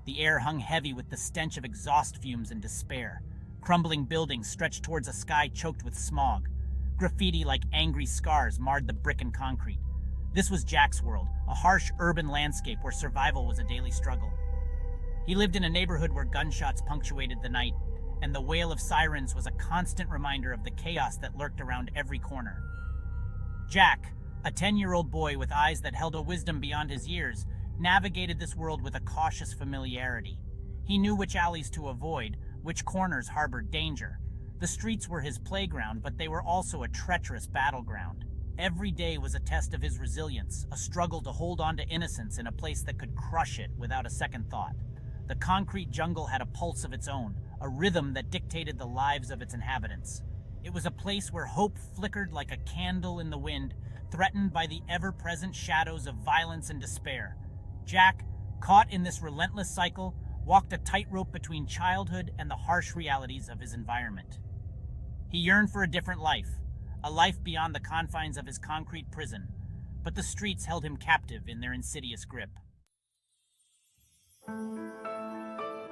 The air hung heavy with the stench of exhaust fumes and despair. Crumbling buildings stretched towards a sky choked with smog. Graffiti like angry scars marred the brick and concrete. This was Jack's world, a harsh urban landscape where survival was a daily struggle. He lived in a neighborhood where gunshots punctuated the night, and the wail of sirens was a constant reminder of the chaos that lurked around every corner. Jack, a 10-year-old boy with eyes that held a wisdom beyond his years, navigated this world with a cautious familiarity. He knew which alleys to avoid, which corners harbored danger. The streets were his playground, but they were also a treacherous battleground. Every day was a test of his resilience, a struggle to hold on to innocence in a place that could crush it without a second thought. The concrete jungle had a pulse of its own, a rhythm that dictated the lives of its inhabitants. It was a place where hope flickered like a candle in the wind, threatened by the ever-present shadows of violence and despair. Jack, caught in this relentless cycle, walked a tightrope between childhood and the harsh realities of his environment. He yearned for a different life, a life beyond the confines of his concrete prison, but the streets held him captive in their insidious grip.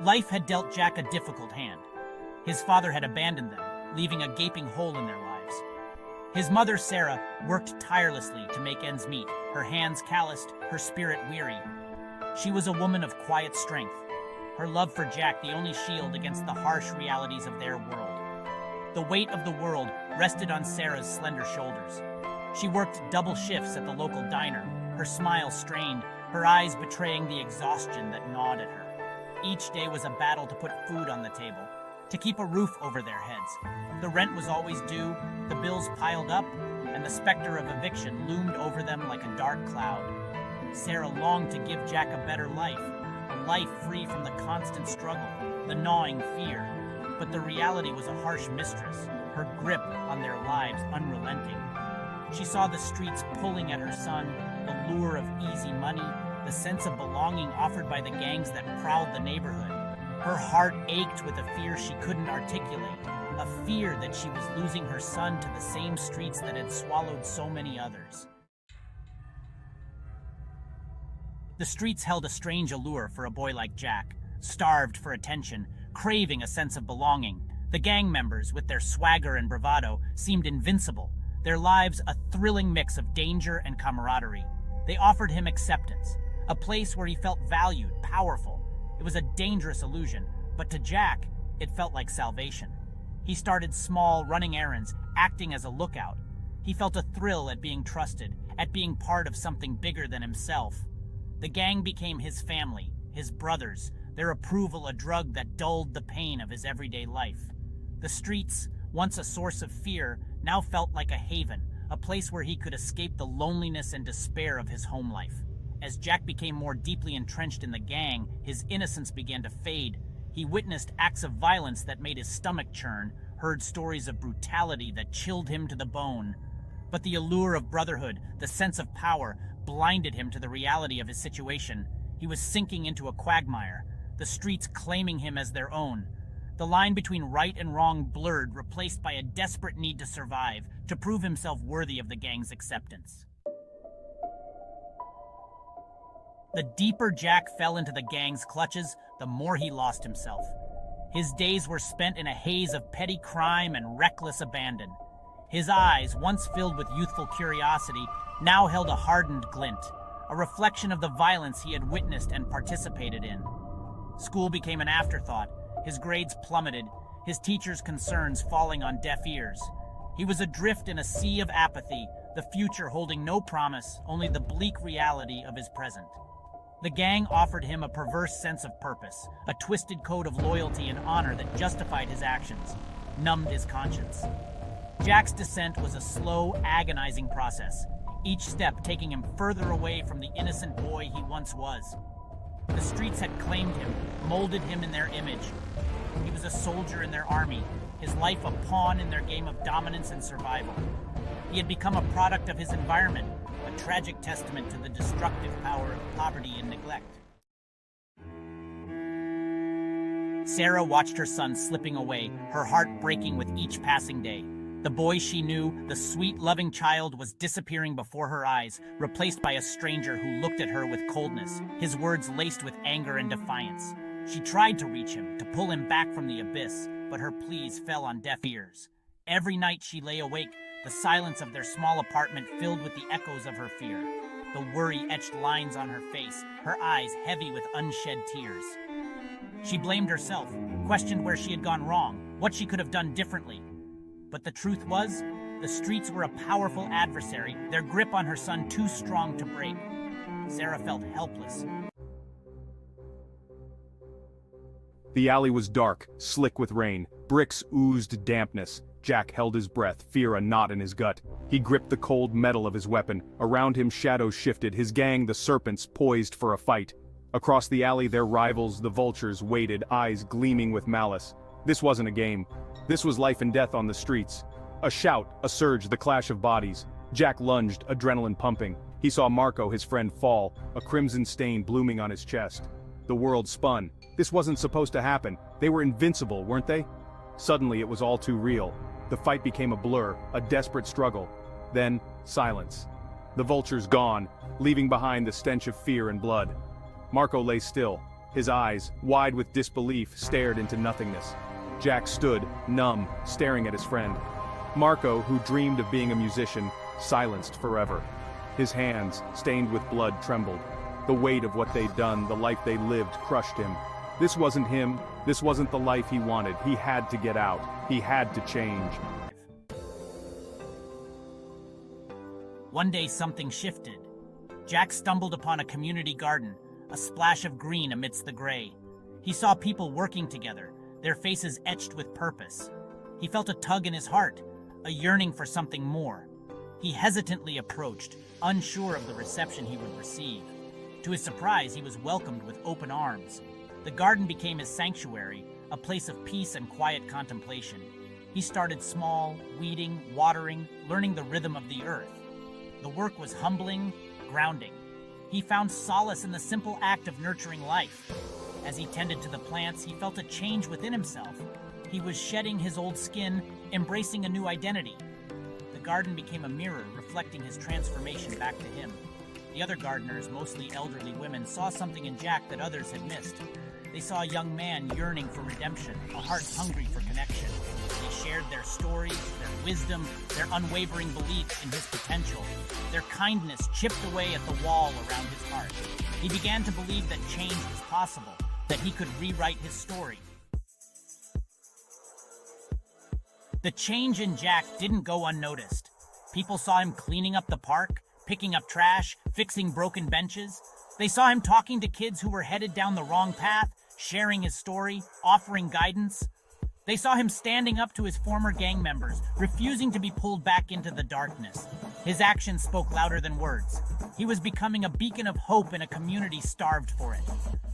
Life had dealt Jack a difficult hand. His father had abandoned them, leaving a gaping hole in their lives. His mother, Sarah, worked tirelessly to make ends meet, her hands calloused, her spirit weary. She was a woman of quiet strength, her love for Jack the only shield against the harsh realities of their world. The weight of the world rested on Sarah's slender shoulders. She worked double shifts at the local diner, her smile strained, her eyes betraying the exhaustion that gnawed at her. Each day was a battle to put food on the table, to keep a roof over their heads. The rent was always due, the bills piled up, and the specter of eviction loomed over them like a dark cloud. Sarah longed to give Jack a better life, a life free from the constant struggle, the gnawing fear. But the reality was a harsh mistress, her grip on their lives unrelenting. She saw the streets pulling at her son, the lure of easy money, the sense of belonging offered by the gangs that prowled the neighborhood. Her heart ached with a fear she couldn't articulate, a fear that she was losing her son to the same streets that had swallowed so many others. The streets held a strange allure for a boy like Jack, starved for attention, craving a sense of belonging. The gang members, with their swagger and bravado, seemed invincible, their lives a thrilling mix of danger and camaraderie. They offered him acceptance, a place where he felt valued, powerful. It was a dangerous illusion, but to Jack, it felt like salvation. He started small, running errands, acting as a lookout. He felt a thrill at being trusted, at being part of something bigger than himself. The gang became his family, his brothers, their approval a drug that dulled the pain of his everyday life. The streets, once a source of fear, now felt like a haven, a place where he could escape the loneliness and despair of his home life. As Jack became more deeply entrenched in the gang, his innocence began to fade. He witnessed acts of violence that made his stomach churn, heard stories of brutality that chilled him to the bone. But the allure of brotherhood, the sense of power, blinded him to the reality of his situation. He was sinking into a quagmire, the streets claiming him as their own. The line between right and wrong blurred, replaced by a desperate need to survive, to prove himself worthy of the gang's acceptance. The deeper Jack fell into the gang's clutches, the more he lost himself. His days were spent in a haze of petty crime and reckless abandon. His eyes, once filled with youthful curiosity, now held a hardened glint, a reflection of the violence he had witnessed and participated in. School became an afterthought, his grades plummeted, his teachers' concerns falling on deaf ears. He was adrift in a sea of apathy, the future holding no promise, only the bleak reality of his present. The gang offered him a perverse sense of purpose, a twisted code of loyalty and honor that justified his actions, numbed his conscience. Jack's descent was a slow, agonizing process, each step taking him further away from the innocent boy he once was. The streets had claimed him, molded him in their image. He was a soldier in their army, his life a pawn in their game of dominance and survival. He had become a product of his environment, a tragic testament to the destructive power of poverty and neglect. Sarah watched her son slipping away, her heart breaking with each passing day. The boy she knew, the sweet, loving child, was disappearing before her eyes, replaced by a stranger who looked at her with coldness, his words laced with anger and defiance. She tried to reach him, to pull him back from the abyss, but her pleas fell on deaf ears. Every night she lay awake, the silence of their small apartment filled with the echoes of her fear. The worry etched lines on her face, her eyes heavy with unshed tears. She blamed herself, questioned where she had gone wrong, what she could have done differently. But the truth was, the streets were a powerful adversary, their grip on her son too strong to break. Sarah felt helpless. The alley was dark, slick with rain. Bricks oozed dampness. Jack held his breath, fear a knot in his gut. He gripped the cold metal of his weapon. Around him shadows shifted, his gang, the Serpents, poised for a fight. Across the alley their rivals, the Vultures, waited, eyes gleaming with malice. This wasn't a game. This was life and death on the streets. A shout, a surge, the clash of bodies. Jack lunged, adrenaline pumping. He saw Marco, his friend, fall, a crimson stain blooming on his chest. The world spun. This wasn't supposed to happen. They were invincible, weren't they? Suddenly it was all too real. The fight became a blur, a desperate struggle. Then, silence. The Vultures gone, leaving behind the stench of fear and blood. Marco lay still. His eyes, wide with disbelief, stared into nothingness. Jack stood, numb, staring at his friend. Marco, who dreamed of being a musician, silenced forever. His hands, stained with blood, trembled. The weight of what they'd done, the life they lived, crushed him. This wasn't him. This wasn't the life he wanted. He had to get out. He had to change. One day something shifted. Jack stumbled upon a community garden, a splash of green amidst the gray. He saw people working together, their faces etched with purpose. He felt a tug in his heart, a yearning for something more. He hesitantly approached, unsure of the reception he would receive. To his surprise, he was welcomed with open arms. The garden became his sanctuary, a place of peace and quiet contemplation. He started small, weeding, watering, learning the rhythm of the earth. The work was humbling, grounding. He found solace in the simple act of nurturing life. As he tended to the plants, he felt a change within himself. He was shedding his old skin, embracing a new identity. The garden became a mirror, reflecting his transformation back to him. The other gardeners, mostly elderly women, saw something in Jack that others had missed. They saw a young man yearning for redemption, a heart hungry for connection. They shared their stories, their wisdom, their unwavering belief in his potential. Their kindness chipped away at the wall around his heart. He began to believe that change was possible, that he could rewrite his story. The change in Jack didn't go unnoticed. People saw him cleaning up the park, picking up trash, fixing broken benches. They saw him talking to kids who were headed down the wrong path, sharing his story, offering guidance. They saw him standing up to his former gang members, refusing to be pulled back into the darkness. His actions spoke louder than words. He was becoming a beacon of hope in a community starved for it.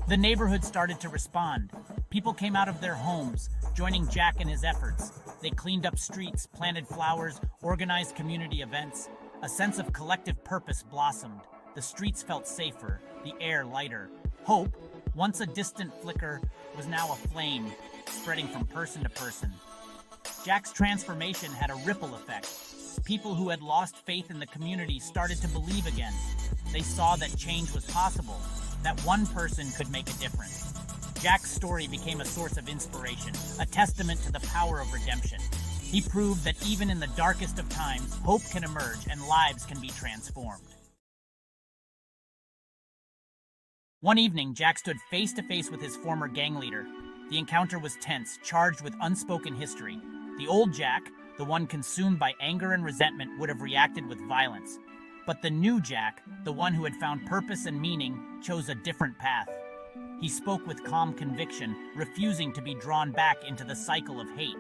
The neighborhood started to respond. People came out of their homes, joining Jack in his efforts. They cleaned up streets, planted flowers, organized community events. A sense of collective purpose blossomed. The streets felt safer, the air lighter. Hope, once a distant flicker, was now a flame, spreading from person to person. Jack's transformation had a ripple effect. People who had lost faith in the community started to believe again. They saw that change was possible, that one person could make a difference. Jack's story became a source of inspiration, a testament to the power of redemption. He proved that even in the darkest of times, hope can emerge and lives can be transformed. One evening, Jack stood face to face with his former gang leader. The encounter was tense, charged with unspoken history. The old Jack, the one consumed by anger and resentment, would have reacted with violence. But the new Jack, the one who had found purpose and meaning, chose a different path. He spoke with calm conviction, refusing to be drawn back into the cycle of hate.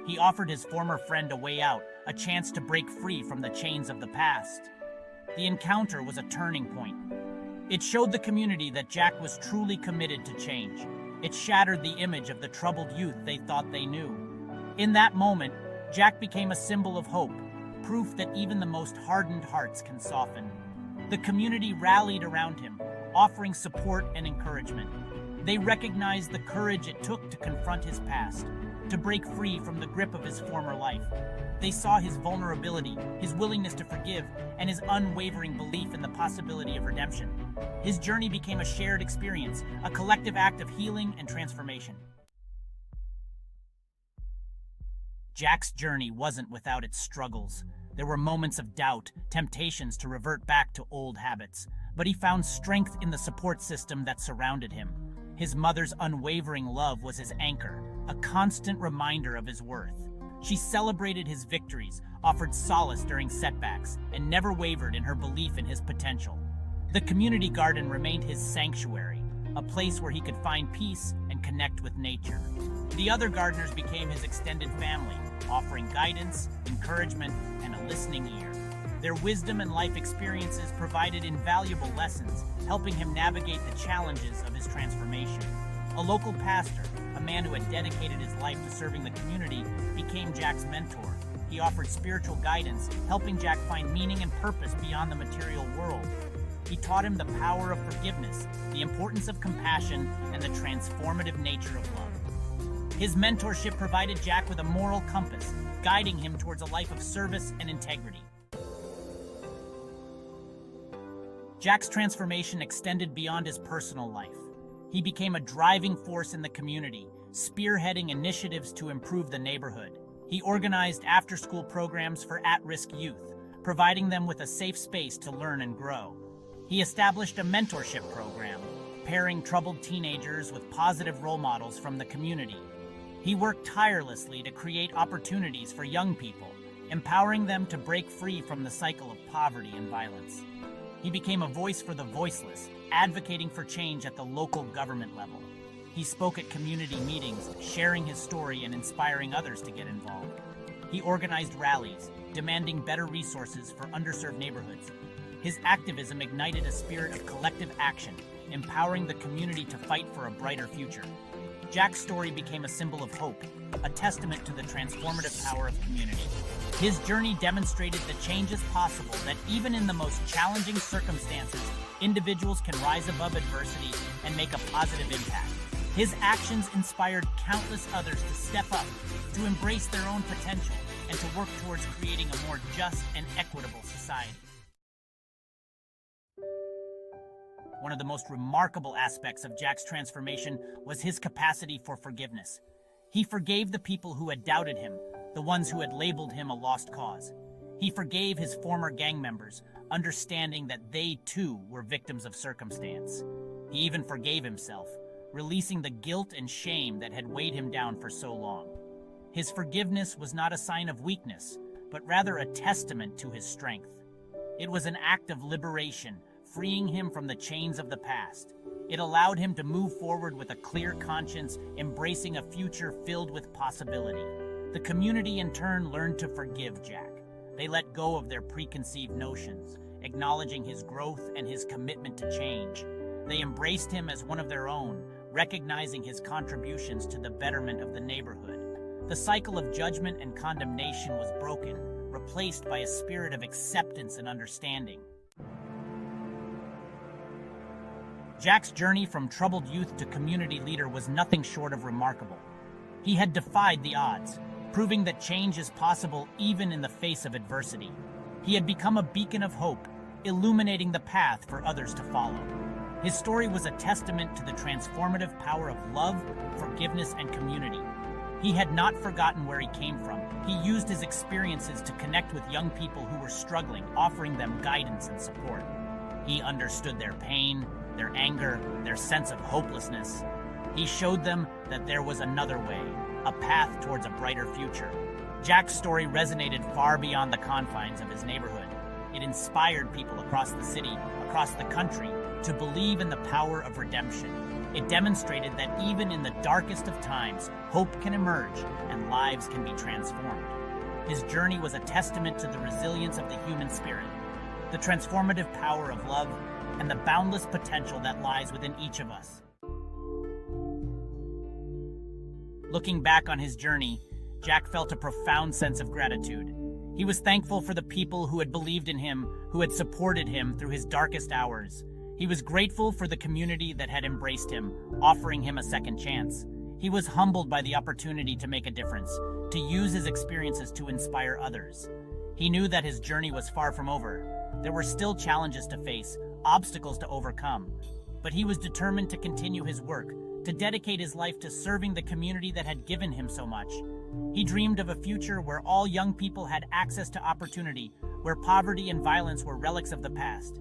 He offered his former friend a way out, a chance to break free from the chains of the past. The encounter was a turning point. It showed the community that Jack was truly committed to change. It shattered the image of the troubled youth they thought they knew. In that moment, Jack became a symbol of hope, proof that even the most hardened hearts can soften. The community rallied around him, offering support and encouragement. They recognized the courage it took to confront his past. to break free from the grip of his former life. They saw his vulnerability, his willingness to forgive, and his unwavering belief in the possibility of redemption. His journey became a shared experience, a collective act of healing and transformation. Jack's journey wasn't without its struggles. There were moments of doubt, temptations to revert back to old habits, but he found strength in the support system that surrounded him. His mother's unwavering love was his anchor, a constant reminder of his worth. She celebrated his victories, offered solace during setbacks, and never wavered in her belief in his potential. The community garden remained his sanctuary, a place where he could find peace and connect with nature. The other gardeners became his extended family, offering guidance, encouragement, and a listening ear. Their wisdom and life experiences provided invaluable lessons, helping him navigate the challenges of his transformation. A local pastor, a man who had dedicated his life to serving the community, became Jack's mentor. He offered spiritual guidance, helping Jack find meaning and purpose beyond the material world. He taught him the power of forgiveness, the importance of compassion, and the transformative nature of love. His mentorship provided Jack with a moral compass, guiding him towards a life of service and integrity. Jack's transformation extended beyond his personal life. He became a driving force in the community, spearheading initiatives to improve the neighborhood. He organized after-school programs for at-risk youth, providing them with a safe space to learn and grow. He established a mentorship program, pairing troubled teenagers with positive role models from the community. He worked tirelessly to create opportunities for young people, empowering them to break free from the cycle of poverty and violence. He became a voice for the voiceless, advocating for change at the local government level. He spoke at community meetings, sharing his story and inspiring others to get involved. He organized rallies, demanding better resources for underserved neighborhoods. His activism ignited a spirit of collective action, empowering the community to fight for a brighter future. Jack's story became a symbol of hope, a testament to the transformative power of community. His journey demonstrated the change is possible, that even in the most challenging circumstances, individuals can rise above adversity and make a positive impact. His actions inspired countless others to step up, to embrace their own potential, and to work towards creating a more just and equitable society. One of the most remarkable aspects of Jack's transformation was his capacity for forgiveness. He forgave the people who had doubted him, the ones who had labeled him a lost cause. He forgave his former gang members, understanding that they too were victims of circumstance. He even forgave himself, releasing the guilt and shame that had weighed him down for so long. His forgiveness was not a sign of weakness, but rather a testament to his strength. It was an act of liberation, freeing him from the chains of the past. It allowed him to move forward with a clear conscience, embracing a future filled with possibility. The community in turn learned to forgive Jack. They let go of their preconceived notions, acknowledging his growth and his commitment to change. They embraced him as one of their own, recognizing his contributions to the betterment of the neighborhood. The cycle of judgment and condemnation was broken, replaced by a spirit of acceptance and understanding. Jack's journey from troubled youth to community leader was nothing short of remarkable. He had defied the odds, proving that change is possible even in the face of adversity. He had become a beacon of hope, illuminating the path for others to follow. His story was a testament to the transformative power of love, forgiveness, and community. He had not forgotten where he came from. He used his experiences to connect with young people who were struggling, offering them guidance and support. He understood their pain, their anger, their sense of hopelessness. He showed them that there was another way, a path towards a brighter future. Jack's story resonated far beyond the confines of his neighborhood. It inspired people across the city, across the country, to believe in the power of redemption. It demonstrated that even in the darkest of times, hope can emerge and lives can be transformed. His journey was a testament to the resilience of the human spirit, the transformative power of love, and the boundless potential that lies within each of us. Looking back on his journey, Jack felt a profound sense of gratitude. He was thankful for the people who had believed in him, who had supported him through his darkest hours. He was grateful for the community that had embraced him, offering him a second chance. He was humbled by the opportunity to make a difference, to use his experiences to inspire others. He knew that his journey was far from over. There were still challenges to face, obstacles to overcome. But he was determined to continue his work, to dedicate his life to serving the community that had given him so much. He dreamed of a future where all young people had access to opportunity, where poverty and violence were relics of the past.